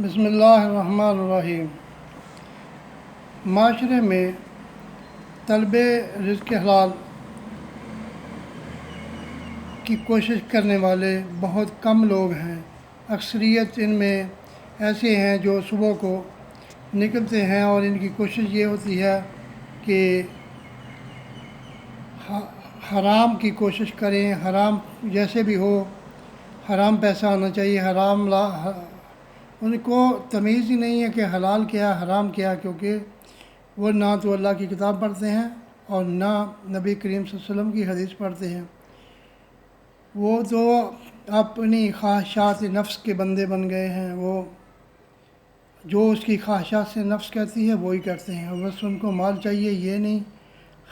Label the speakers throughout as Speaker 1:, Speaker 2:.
Speaker 1: بسم اللہ الرحمن الرحیم۔ معاشرے میں طلب رزق حلال کی کوشش کرنے والے بہت کم لوگ ہیں۔ اکثریت ان میں ایسے ہیں جو صبح کو نکلتے ہیں اور ان کی کوشش یہ ہوتی ہے کہ حرام کی کوشش کریں، حرام جیسے بھی ہو، حرام پیسہ آنا چاہیے، ان کو تمیز ہی نہیں ہے کہ حلال کیا ہے حرام کیا ہے، کیونکہ وہ نہ تو اللہ کی کتاب پڑھتے ہیں اور نہ نبی کریم صلی اللہ علیہ وسلم کی حدیث پڑھتے ہیں۔ وہ تو اپنی خواہشات نفس کے بندے بن گئے ہیں، وہ جو اس کی خواہشات سے نفس کہتی ہے وہی کرتے ہیں، بس ان کو مال چاہیے، یہ نہیں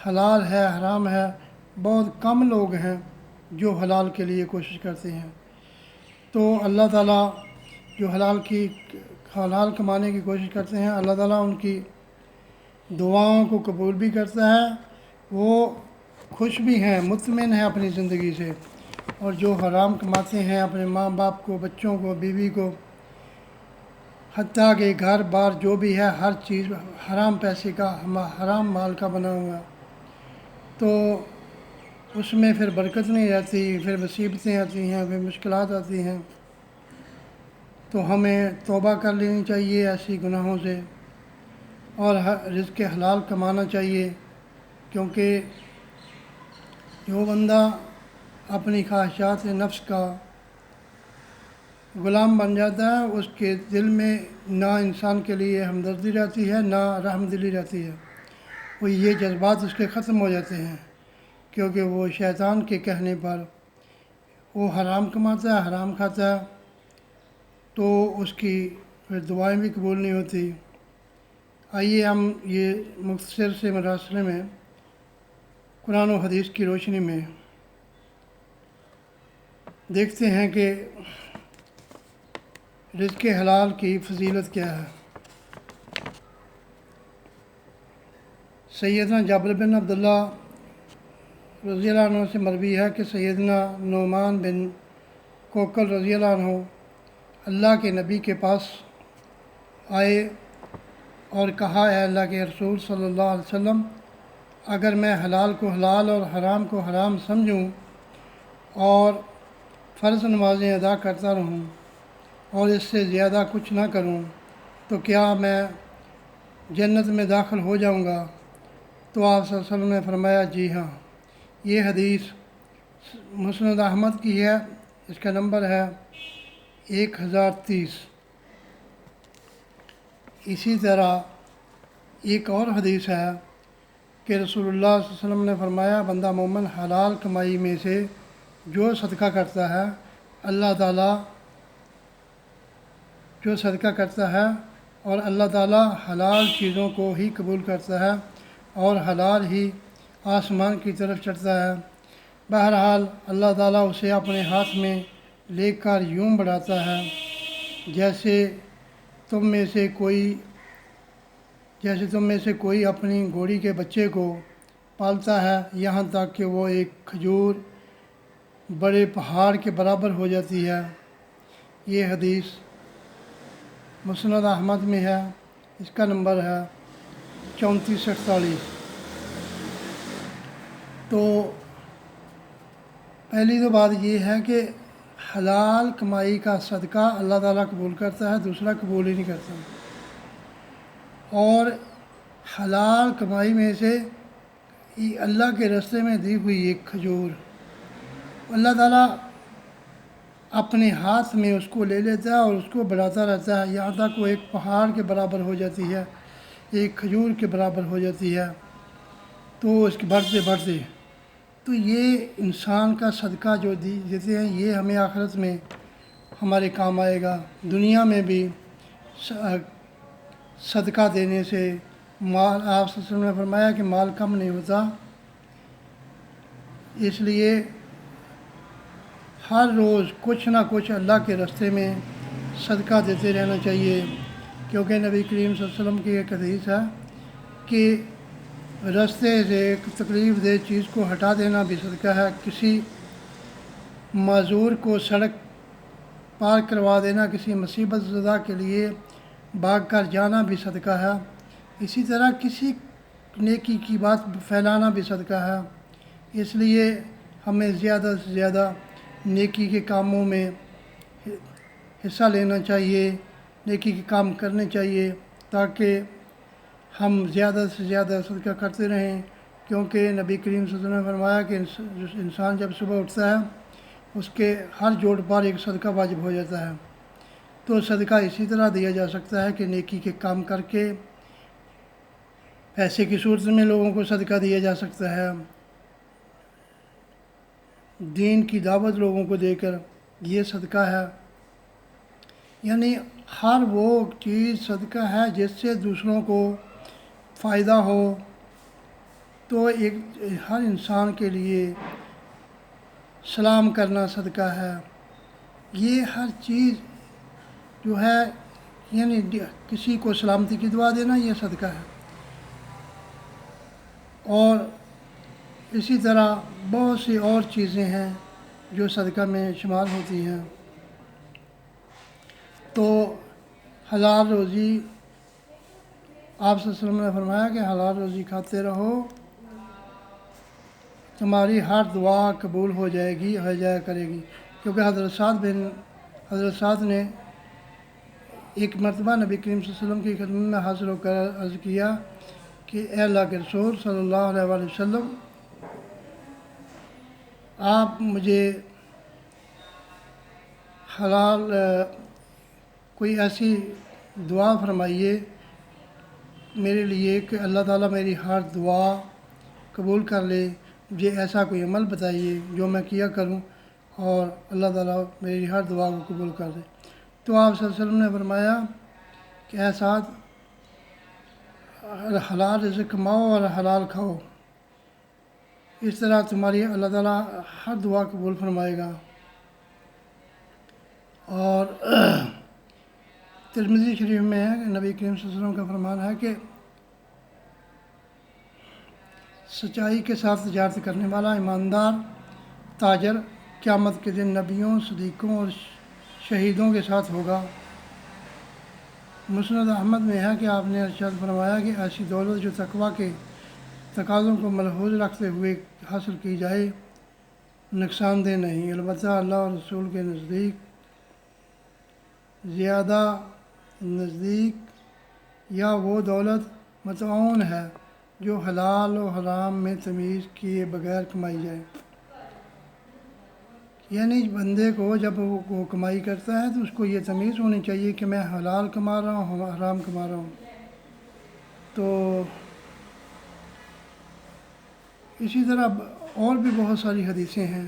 Speaker 1: حلال ہے حرام ہے۔ بہت کم لوگ ہیں جو حلال کے لیے کوشش کرتے ہیں۔ تو اللہ تعالیٰ جو حلال کمانے کی کوشش کرتے ہیں، اللہ تعالیٰ ان کی دعاؤں کو قبول بھی کرتا ہے، وہ خوش بھی ہیں، مطمئن ہیں اپنی زندگی سے۔ اور جو حرام کماتے ہیں اپنے ماں باپ کو، بچوں کو، بیوی کو، حتیٰ کہ گھر بار جو بھی ہے ہر چیز حرام پیسے کا، حرام مال کا بنا ہوا، تو اس میں پھر برکت نہیں رہتی، پھر مصیبتیں آتی ہیں، پھر مشکلات آتی ہیں۔ تو ہمیں توبہ کر لینی چاہیے ایسی گناہوں سے اور رزق حلال کمانا چاہیے، کیونکہ جو بندہ اپنی خواہشات نفس کا غلام بن جاتا ہے، اس کے دل میں نہ انسان کے لیے ہمدردی رہتی ہے، نہ رحم دلی رہتی ہے، وہ یہ جذبات اس کے ختم ہو جاتے ہیں، کیونکہ وہ شیطان کے کہنے پر وہ حرام کماتا ہے، حرام کھاتا ہے، تو اس کی پھر دعائیں بھی قبول نہیں ہوتی۔ آئیے ہم یہ مختصر سے مراسلے میں قرآن و حدیث کی روشنی میں دیکھتے ہیں کہ رزق حلال کی فضیلت کیا ہے۔ سیدنا جابر بن عبداللہ رضی اللہ عنہ سے مروی ہے کہ سیدنا نعمان بن کوکل رضی اللہ عنہ اللہ کے نبی کے پاس آئے اور کہا، اے اللہ کے رسول صلی اللہ علیہ وسلم، اگر میں حلال کو حلال اور حرام کو حرام سمجھوں اور فرض نمازیں ادا کرتا رہوں اور اس سے زیادہ کچھ نہ کروں تو کیا میں جنت میں داخل ہو جاؤں گا؟ تو آپ صلی اللہ علیہ وسلم نے فرمایا، جی ہاں۔ یہ حدیث مسند احمد کی ہے، اس کا نمبر ہے 1030۔ اسی طرح ایک اور حدیث ہے کہ رسول اللہ صلی اللہ علیہ وسلم نے فرمایا، بندہ مومن حلال کمائی میں سے جو صدقہ کرتا ہے، اللہ تعالیٰ جو صدقہ کرتا ہے اور اللہ تعالیٰ حلال چیزوں کو ہی قبول کرتا ہے اور حلال ہی آسمان کی طرف چڑھتا ہے۔ بہرحال اللہ تعالیٰ اسے اپنے ہاتھ میں لے کر یوں بڑھاتا ہے جیسے تم میں سے کوئی اپنی گھوڑی کے بچے کو پالتا ہے، یہاں تک کہ وہ ایک کھجور بڑے پہاڑ کے برابر ہو جاتی ہے۔ یہ حدیث مسند احمد میں ہے، اس کا نمبر ہے 3448۔ تو پہلی تو بات یہ ہے کہ حلال کمائی کا صدقہ اللہ تعالیٰ قبول کرتا ہے، دوسرا قبول ہی نہیں کرتا۔ اور حلال کمائی میں سے اللہ کے راستے میں دی ہوئی ایک کھجور اللہ تعالیٰ اپنے ہاتھ میں اس کو لے لیتا ہے اور اس کو بڑھاتا رہتا ہے، یہاں تک وہ ایک پہاڑ کے برابر ہو جاتی ہے، ایک کھجور کے برابر ہو جاتی ہے، تو اس کے بڑھتے تو یہ انسان کا صدقہ جو دیتے ہیں، یہ ہمیں آخرت میں ہمارے کام آئے گا۔ دنیا میں بھی صدقہ دینے سے مال، آپ صلی اللہ علیہ وسلم نے فرمایا کہ مال کم نہیں ہوتا، اس لیے ہر روز کچھ نہ کچھ اللہ کے راستے میں صدقہ دیتے رہنا چاہیے، کیونکہ نبی کریم صلی اللہ علیہ وسلم کی ایک حدیث ہے کہ راستے سے ایک تکلیف دہ چیز کو ہٹا دینا بھی صدقہ ہے۔ کسی معذور کو سڑک پار کروا دینا، کسی مصیبت زدہ کے لیے بھاگ کر جانا بھی صدقہ ہے۔ اسی طرح کسی نیکی کی بات پھیلانا بھی صدقہ ہے۔ اس لیے ہمیں زیادہ سے زیادہ نیکی کے کاموں میں حصہ لینا چاہیے، نیکی کے کام کرنے چاہیے، تاکہ ہم زیادہ سے زیادہ صدقہ کرتے رہیں، کیونکہ نبی کریم صلی اللہ علیہ وسلم نے فرمایا کہ انسان جب صبح اٹھتا ہے اس کے ہر جوڑ پر ایک صدقہ واجب ہو جاتا ہے۔ تو صدقہ اسی طرح دیا جا سکتا ہے کہ نیکی کے کام کر کے، پیسے کی صورت میں لوگوں کو صدقہ دیا جا سکتا ہے، دین کی دعوت لوگوں کو دے کر، یہ صدقہ ہے۔ یعنی ہر وہ چیز صدقہ ہے جس سے دوسروں کو فائدہ ہو، تو ایک ہر انسان کے لیے سلام کرنا صدقہ ہے۔ یہ ہر چیز جو ہے، یعنی کسی کو سلامتی کی دعا دینا، یہ صدقہ ہے۔ اور اسی طرح بہت سی اور چیزیں ہیں جو صدقہ میں شمار ہوتی ہیں۔ تو حلال روزی، آپ صلی اللہ علیہ وسلم نے فرمایا کہ حلال روزی کھاتے رہو، تمہاری ہر دعا قبول ہو جایا کرے گی۔ کیونکہ حضرت سعد نے ایک مرتبہ نبی کریم صلی اللہ علیہ وسلم کی خدمت میں حاضر ہو کر عرض کیا کہ اے اللہ کے رسول صلی اللہ علیہ وآلہ وسلم، آپ مجھے حلال کوئی ایسی دعا فرمائیے میرے لیے کہ اللہ تعالیٰ میری ہر دعا قبول کر لے، مجھے ایسا کوئی عمل بتائیے جو میں کیا کروں اور اللہ تعالیٰ میری ہر دعا کو قبول کر دے۔ تو آپ صلی اللہ علیہ وسلم نے فرمایا کہ اے سعد، حلال رزق کماؤ اور حلال کھاؤ، اس طرح تمہاری اللہ تعالیٰ ہر دعا قبول فرمائے گا۔ اور ترمذی شریف میں ہے کہ نبی کریم صلی اللہ علیہ وسلم کا فرمان ہے کہ سچائی کے ساتھ تجارت کرنے والا ایماندار تاجر قیامت کے دن نبیوں، صدیقوں اور شہیدوں کے ساتھ ہوگا۔ مسند احمد میں ہے کہ آپ نے ارشاد فرمایا کہ ایسی دولت جو تقویٰ کے تقاضوں کو ملحوظ رکھتے ہوئے حاصل کی جائے نقصان دہ نہیں، البتہ اللہ اور رسول کے نزدیک زیادہ نزدیک یا وہ دولت متعون ہے جو حلال و حرام میں تمیز کیے بغیر کمائی جائے۔ یعنی بندے کو جب وہ کمائی کرتا ہے تو اس کو یہ تمیز ہونی چاہیے کہ میں حلال کما رہا ہوں، حرام کما رہا ہوں۔ تو اسی طرح اور بھی بہت ساری حدیثیں ہیں،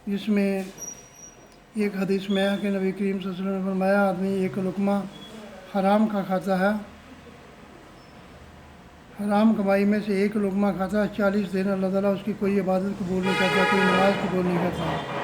Speaker 1: جس میں ایک حدیث میں ہے کہ نبی کریم صلی اللہ علیہ وسلم نے فرمایا آدمی ایک لقمہ حرام کا کھاتا ہے، حرام کمائی میں سے ایک لقمہ کھاتا ہے، 40 دن اللہ تعالیٰ اس کی کوئی عبادت قبول نہیں کرتا، کوئی نماز قبول نہیں کرتا۔